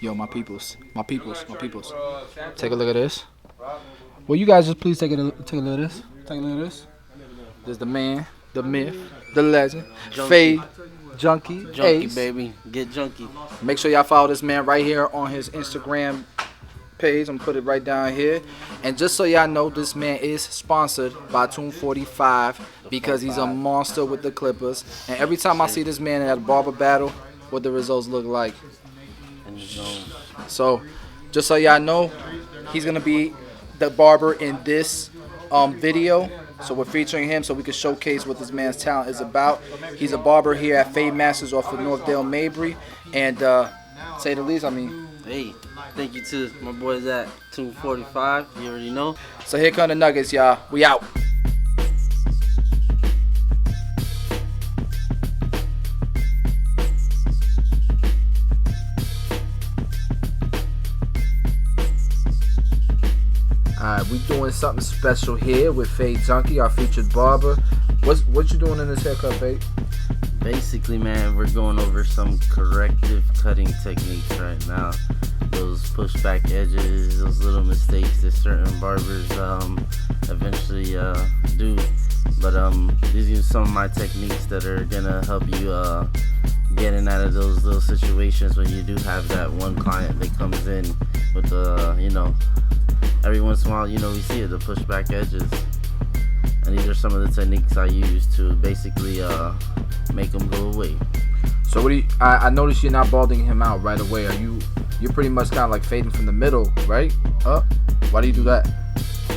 Yo, my peoples, my peoples, my peoples. Take a look at this. Will you guys just please take a look at this? Take a look at this. There's the man, the myth, the legend, Fade, Junkie, Junkie, Ace. baby. Get junkie. Make sure y'all follow this man right here on his Instagram page. I'm gonna put it right down here. And just so y'all know, this man is sponsored by Tune 45 because he's a monster with the clippers. And every time I see this man at a barber battle, what the results look like. So, just so y'all know, he's gonna be the barber in this video. So we're featuring him so we can showcase what this man's talent is about. He's a barber here at Fade Masters off of Northdale Mabry, and say the least, I mean. Hey, thank you to my boys at 245. You already know. So here come the nuggets, y'all. We out. Alright, we doing something special here with Fade Junkie, our featured barber. What you doing in this haircut, Fade? Basically, man, we're going over some corrective cutting techniques right now. Those pushback edges, those little mistakes that certain barbers eventually do. But these are some of my techniques that are gonna help you getting out of those little situations when you do have that one client that comes in with every once in a while, we see it, the pushback edges. And these are some of the techniques I use to basically make them go away. So what do you, I noticed you're not balding him out right away. You're pretty much kind of like fading from the middle, right? Why do you do that?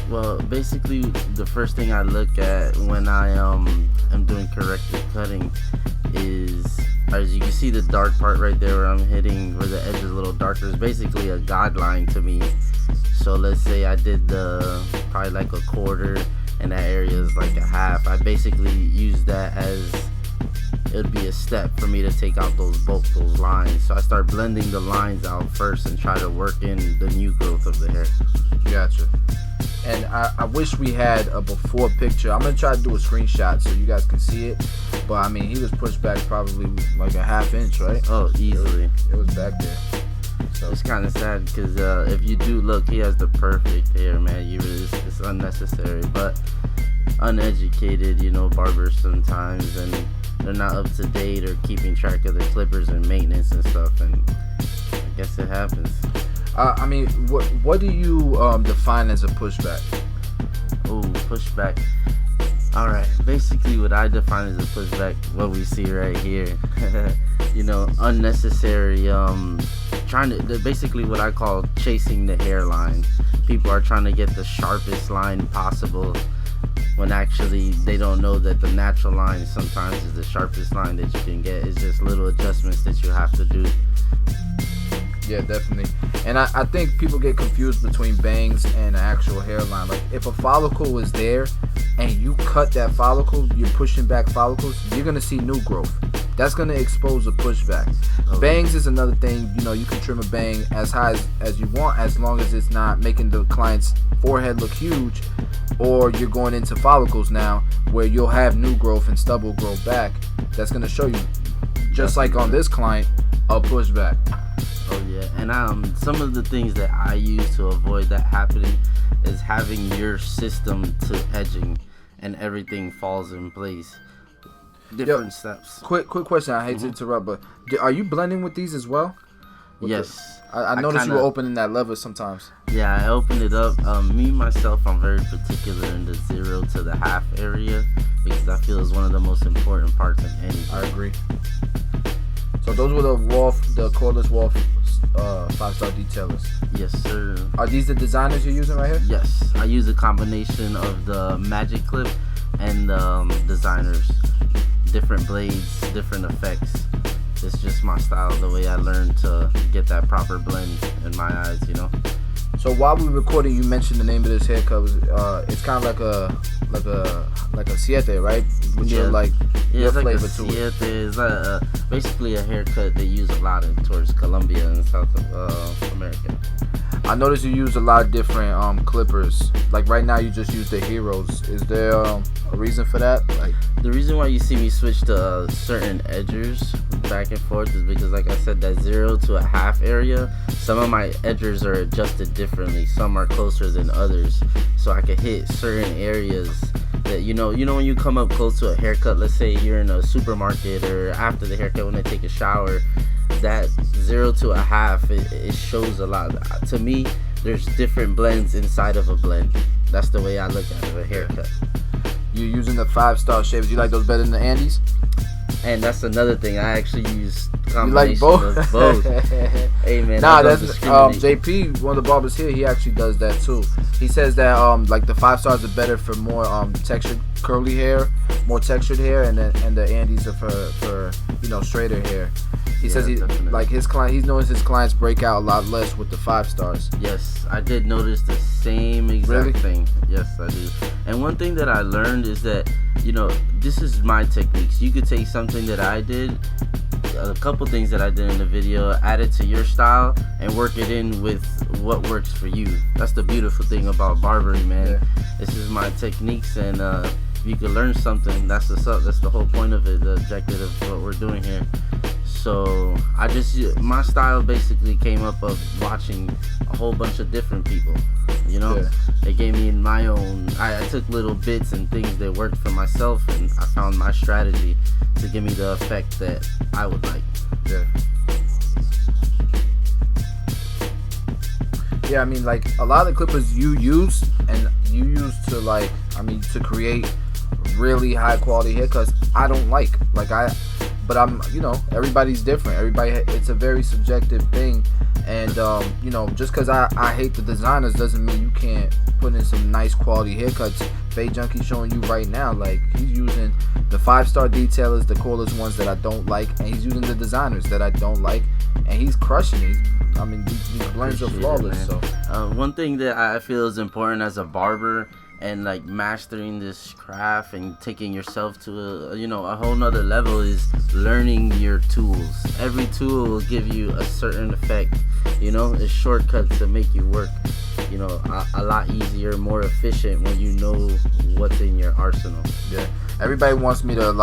Well, basically the first thing I look at when I am doing corrective cutting is, as you can see the dark part right there where I'm hitting, where the edge is a little darker, is basically a guideline to me. So let's say I did probably like a quarter and that area is like a half. I basically use that as it would be a step for me to take out those lines. So I start blending the lines out first and try to work in the new growth of the hair. Gotcha. And I wish we had a before picture. I'm gonna try to do a screenshot so you guys can see it. But I mean, he was pushed back probably like a half inch, right? Oh, easily. It was back there. So it's kind of sad because if you do look, he has the perfect hair, man. It's unnecessary, but uneducated, barbers sometimes, and they're not up to date or keeping track of the clippers and maintenance and stuff, and I guess it happens. I mean, what do you define as a pushback? Oh, pushback. Alright, basically what I define as a pushback, what we see right here, unnecessary, basically what I call chasing the hairline. People are trying to get the sharpest line possible when actually they don't know that the natural line sometimes is the sharpest line that you can get. It's just little adjustments that you have to do. Yeah, definitely. And I think people get confused between bangs and an actual hairline. Like, if a follicle is there and you cut that follicle, you're pushing back follicles, you're going to see new growth. That's going to expose a pushback. Okay. Bangs is another thing. You can trim a bang as high as you want, as long as it's not making the client's forehead look huge, or you're going into follicles now where you'll have new growth and stubble grow back. That's going to show you, just like on this client, a pushback. Oh yeah, and some of the things that I use to avoid that happening is having your system to edging, and everything falls in place. Different steps. Quick question. I hate to interrupt, but are you blending with these as well? Yes. I noticed you were opening that lever sometimes. Yeah, I opened it up. Me myself, I'm very particular in the 0 to the half area because I feel it's one of the most important parts in anything. I agree. So those were the cordless Wolf 5-star detailers. Yes, sir. Are these the designers you're using right here? Yes, I use a combination of the magic clip and designers. Different blades, different effects. It's just my style, the way I learned to get that proper blend in my eyes, So while we were recording, you mentioned the name of this haircut. It's kind of like a Siete, right? With your flavor to it. Siete is basically a haircut they use a lot towards Colombia and South America. I noticed you use a lot of different clippers. Like right now, you just use the Heroes. Is there a reason for that? The reason why you see me switch to certain edgers back and forth is because, like I said, that 0 to a half area, some of my edgers are adjusted differently. Some are closer than others, so I can hit certain areas that you know when you come up close to a haircut. Let's say you're in a supermarket or after the haircut when they take a shower. That 0 to a half, it shows a lot. To me, there's different blends inside of a blend. That's the way I look at it, a haircut. You using the 5-star shavers? You like those better than the Andes? And that's another thing. I actually use combination you like both? Of both. Hey man, nah, that's JP, one of the barbers here. He actually does that too. He says that like the 5-stars are better for more textured curly hair, more textured hair, and the Andes are for straighter hair. He says like his client. He's noticed his clients break out a lot less with the 5-stars. Yes, I did notice the same exact thing. Yes, I do. And one thing that I learned is that this is my techniques. You could take something that I did, a couple things that I did in the video, add it to your style, and work it in with what works for you. That's the beautiful thing about barbering, man. Yeah. This is my techniques, and if you can learn something, that's the whole point of it, the objective of what we're doing here. So my style basically came up of watching a whole bunch of different people. It gave me my own. I took little bits and things that worked for myself, and I found my strategy to give me the effect that I would like. Yeah, I mean, like a lot of the clippers you use to create really high quality haircuts, I don't like. But I'm, everybody's different. It's a very subjective thing. And, just because I hate the designers doesn't mean you can't put in some nice quality haircuts. Fade Junkie's showing you right now, like, he's using the 5-star detailers, the coolest ones that I don't like, and he's using the designers that I don't like, and he's crushing it. These blends are flawless. One thing that I feel is important as a barber, and like mastering this craft and taking yourself to a whole nother level, is learning your tools. Every tool will give you a certain effect. It's shortcuts to make you work a lot easier, more efficient when you know what's in your arsenal. Yeah, everybody wants me to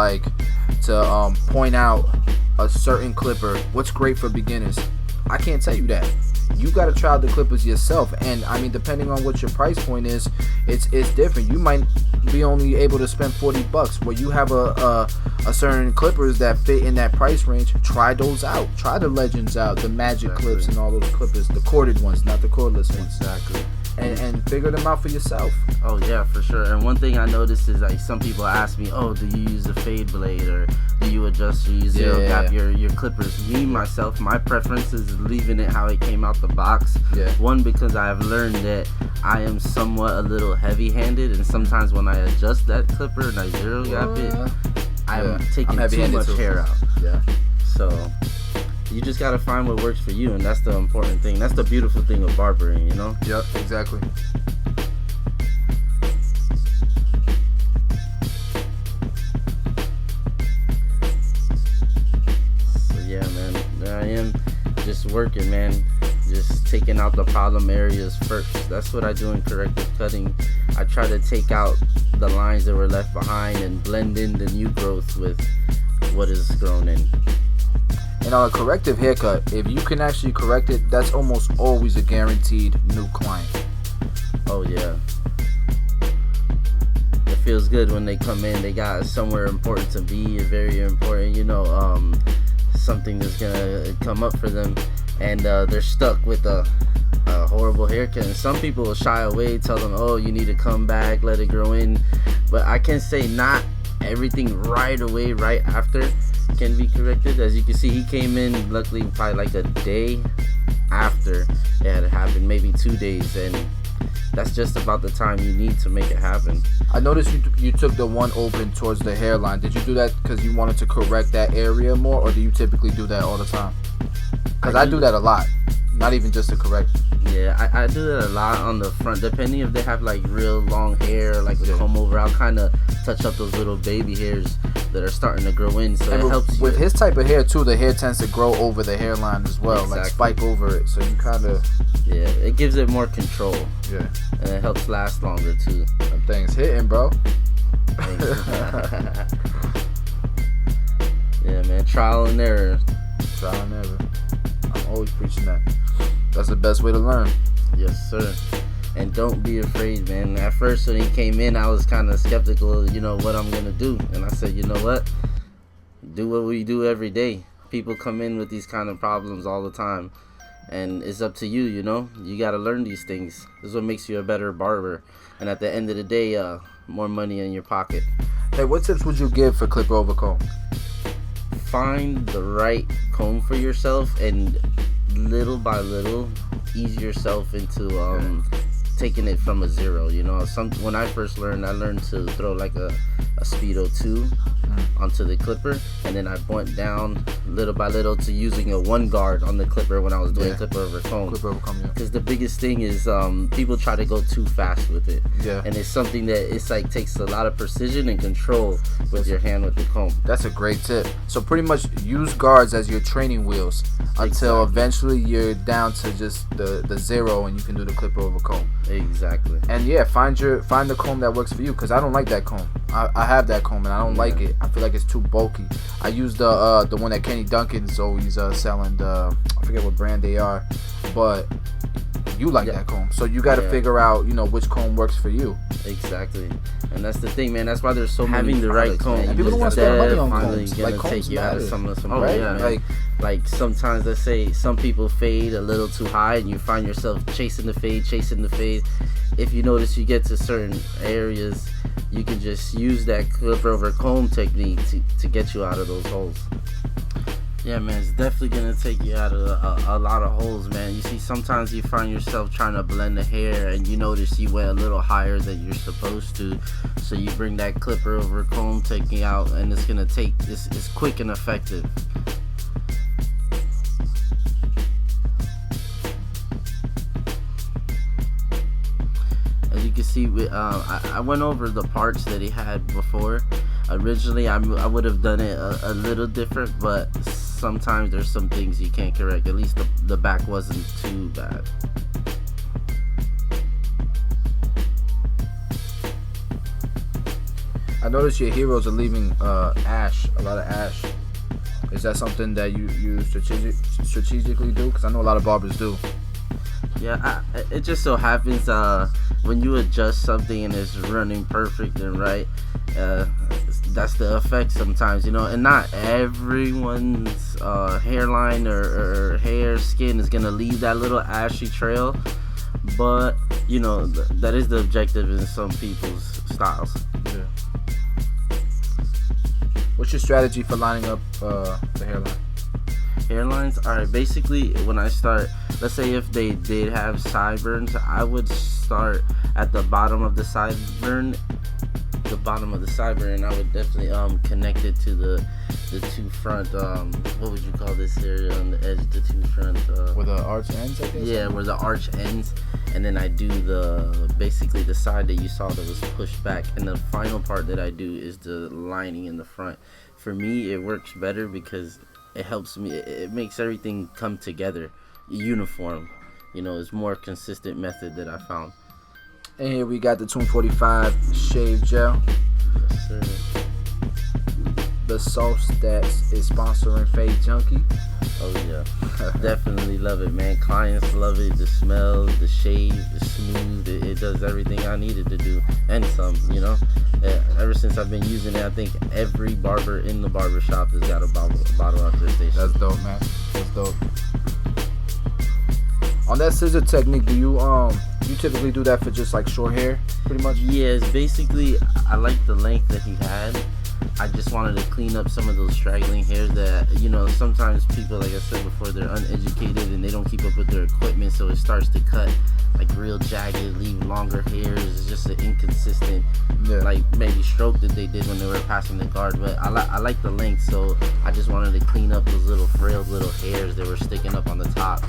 point out a certain clipper, what's great for beginners. I can't tell you that. You got to try out the clippers yourself, and depending on what your price point is, it's different. You might be only able to spend $40, where you have a certain clippers that fit in that price range. Try those out. Try the Legends out, the Magic clips, and all those clippers, the corded ones, not the cordless ones. Exactly. And figure them out for yourself. Oh yeah, for sure. And one thing I noticed is like some people ask me, oh, do you use a fade blade, or do you adjust or you zero gap your clippers? Me, myself, my preference is leaving it how it came out the box. Yeah. One, because I have learned that I am somewhat a little heavy-handed, and sometimes when I adjust that clipper and I zero gap it, I'm taking too much hair out. Yeah. So you just gotta find what works for you, and that's the important thing. That's the beautiful thing of barbering, Yep, exactly. So yeah, man, there I am, just working, man, just taking out the problem areas first. That's what I do in corrective cutting. I try to take out the lines that were left behind and blend in the new growth with what is grown in. And on a corrective haircut, if you can actually correct it, that's almost always a guaranteed new client. Oh yeah. It feels good when they come in. They got somewhere important to be, very important, something that's gonna come up for them, and they're stuck with a horrible haircut. And some people will shy away, tell them, oh, you need to come back, let it grow in. But I can say not everything right away, right after can be corrected. As you can see, he came in luckily probably like a day after it had happened, maybe 2 days, and that's just about the time you need to make it happen. I noticed you took the one open towards the hairline. Did you do that because you wanted to correct that area more, or do you typically do that all the time? Because I do that a lot, not even just to correct. Yeah, I do that a lot on the front, depending if they have like real long hair, like a comb over. I'll kind of touch up those little baby hairs that are starting to grow in, so it helps you. With his type of hair too, the hair tends to grow over the hairline as well, like spike over it, so you kind of... Yeah, it gives it more control. Yeah. And it helps last longer too. That thing's hitting, bro. Yeah, man. Trial and error. Trial and error. I'm always preaching that. That's the best way to learn. Yes, sir. And don't be afraid, man. At first, when he came in, I was kind of skeptical, what I'm going to do. And I said, you know what? Do what we do every day. People come in with these kind of problems all the time. And it's up to you, You got to learn these things. This is what makes you a better barber. And at the end of the day, more money in your pocket. Hey, what tips would you give for clipper over comb? Find the right comb for yourself, and little by little ease yourself into taking it from a zero. When I first learned, I learned to throw like a Speedo 2 onto the clipper, and then I went down little by little to using a 1 guard on the clipper when I was doing clipper over comb. Clipper over comb, yeah. Because the biggest thing is people try to go too fast with it. Yeah. And it's something that it's like takes a lot of precision and control with your hand with the comb. That's a great tip. So pretty much use guards as your training wheels until eventually you're down to just the zero and you can do the clipper over comb. Exactly. And yeah, find the comb that works for you, because I don't like that comb. I have that comb and I don't like it. I feel like it's too bulky. I use the one that Kenny Duncan's always selling. I forget what brand they are, but you like that comb, so you got to figure out which comb works for you. Exactly. And that's the thing, man. That's why there's so many having the right comb. And people don't want to spend money on combs. Like combs take you out of some right? Yeah, like sometimes, let's say some people fade a little too high and you find yourself chasing the fade. If you notice you get to certain areas, you can just use that clipper over comb technique to get you out of those holes. Yeah, man, it's definitely gonna take you out of a lot of holes, man. You see, sometimes you find yourself trying to blend the hair and you notice you went a little higher than you're supposed to, so you bring that clipper over comb technique out, and it's gonna take it's quick and effective. As you can see, I went over the parts that he had before. Originally, I would have done it a little different, but sometimes there's some things you can't correct. At least the back wasn't too bad. I noticed your heroes are leaving a lot of ash. Is that something that you strategically do? Because I know a lot of barbers do. Yeah, it just so happens when you adjust something and it's running perfect and right, that's the effect sometimes, and not everyone's hairline or hair skin is gonna leave that little ashy trail, but that is the objective in some people's styles. Yeah. What's your strategy for lining up the hairline? Hairlines are basically, when I start, let's say if they did have sideburns, I would start at the bottom of the sideburn. I would definitely connect it to the two front, what would you call this area on the edge, the two front, where the arch ends, I guess? Yeah, where the arch ends, and then I do basically the side that you saw that was pushed back, and the final part that I do is the lining in the front. For me, it works better because it helps me, it makes everything come together uniform. It's more consistent method that I found. And here we got the 245 shave gel. Yes, sir. The sauce that is sponsoring Fade Junkie. Oh yeah, definitely love it, man. Clients love it. The smell, the shave, the smooth. It does everything I needed to do and some. Ever since I've been using it, I think every barber in the barber shop has got a bottle out their station. That's dope, man. That's dope. On that scissor technique, do you typically do that for just like short hair, pretty much? Yeah, it's basically, I like the length that he had. I just wanted to clean up some of those straggling hairs that, sometimes people, like I said before, they're uneducated and they don't keep up with their equipment, so it starts to cut like real jagged, leave longer hairs. It's just an inconsistent, like maybe stroke that they did when they were passing the guard. But I like the length, so I just wanted to clean up those little frail little hairs that were sticking up on the top.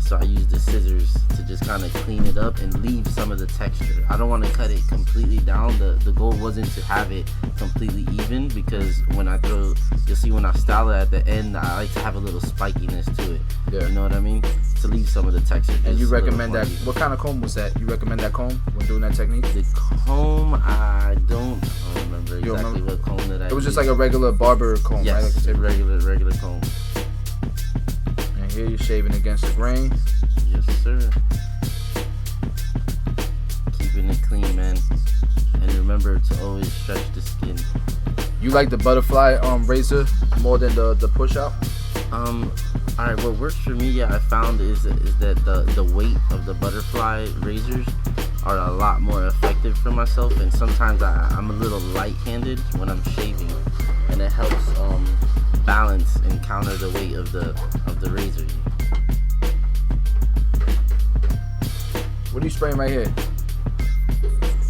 So I use the scissors to just kind of clean it up and leave some of the texture. I don't want to cut it completely down. The goal wasn't to have it completely even, because when I throw, you'll see when I style it at the end, I like to have a little spikiness to it. Yeah. You know what I mean? To leave some of the texture. And you recommend that? What kind of comb was that? You recommend that comb when doing that technique? The comb, I don't remember exactly what comb that I used. It was just like a regular barber comb, yes, right? Like a regular comb. And here you're shaving against the grain. Yes, sir. Keeping it clean, man. And remember to always stretch the skin. You like the butterfly razor more than the push out? Alright, what works for me, I found is that the weight of the butterfly razors are a lot more effective for myself, and sometimes I'm a little light-handed when I'm shaving, and it helps balance and counter the weight of the razor. What are you spraying right here?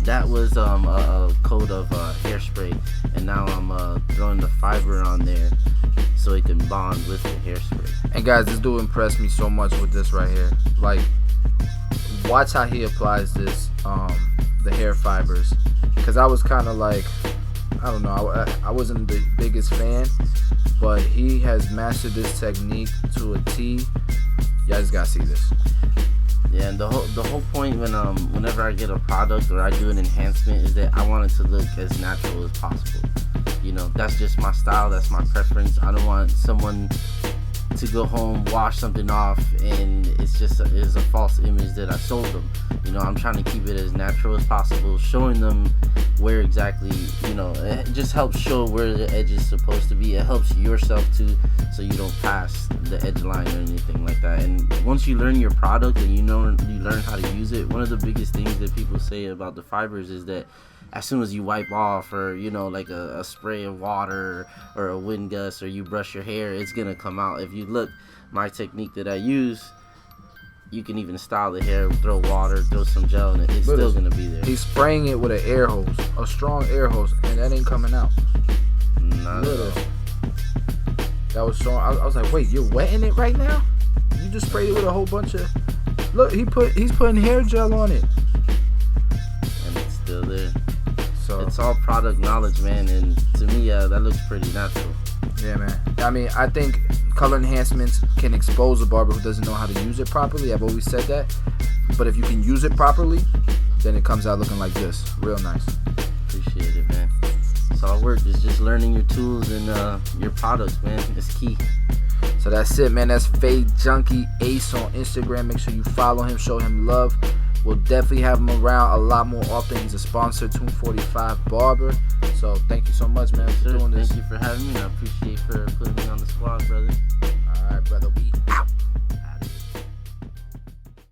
That was a coat of hairspray, and now I'm throwing the fiber on there so it can bond with the hairspray. And guys, this dude impressed me so much with this right here. Like, watch how he applies this, the hair fibers. Because I was kind of like, I don't know, I wasn't the biggest fan, but he has mastered this technique to a T. You guys gotta see this. Yeah, and the whole point whenever I get a product or I do an enhancement is that I want it to look as natural as possible. You know, that's just my style, that's my preference. I don't want someone to go home, wash something off, and it's a false image that I sold them. You know, I'm trying to keep it as natural as possible, showing them where exactly, you know, it just helps show where the edge is supposed to be. It helps yourself too, so you don't pass the edge line or anything like that. And once you learn your product and you learn how to use it, one of the biggest things that people say about the fibers is that as soon as you wipe off, or you know, like a spray of water or a wind gust, or you brush your hair, it's gonna come out. If you look, my technique that I use, you can even style the hair, throw water, throw some gel, and it's still gonna be there. He's spraying it with an air hose, a strong air hose, and that ain't coming out. Not at all. That was strong. I was like, wait, you're wetting it right now? You just sprayed it with a whole bunch of. Look, he's putting hair gel on it, and it's still there. So it's all product knowledge, man, and to me, that looks pretty natural. Yeah, man. I mean, I think color enhancements can expose a barber who doesn't know how to use it properly. I've always said that. But if you can use it properly, then it comes out looking like this. Real nice. Appreciate it, man. It's all work. It's just learning your tools and your products, man. It's key. So that's it, man. That's Fade Junkie Ace on Instagram. Make sure you follow him, show him love. We'll definitely have him around a lot more often. He's a sponsor, 245 Barber. So thank you so much, man, for doing this. Thank you for having me. I appreciate for putting me on the squad, brother. All right, brother. We out.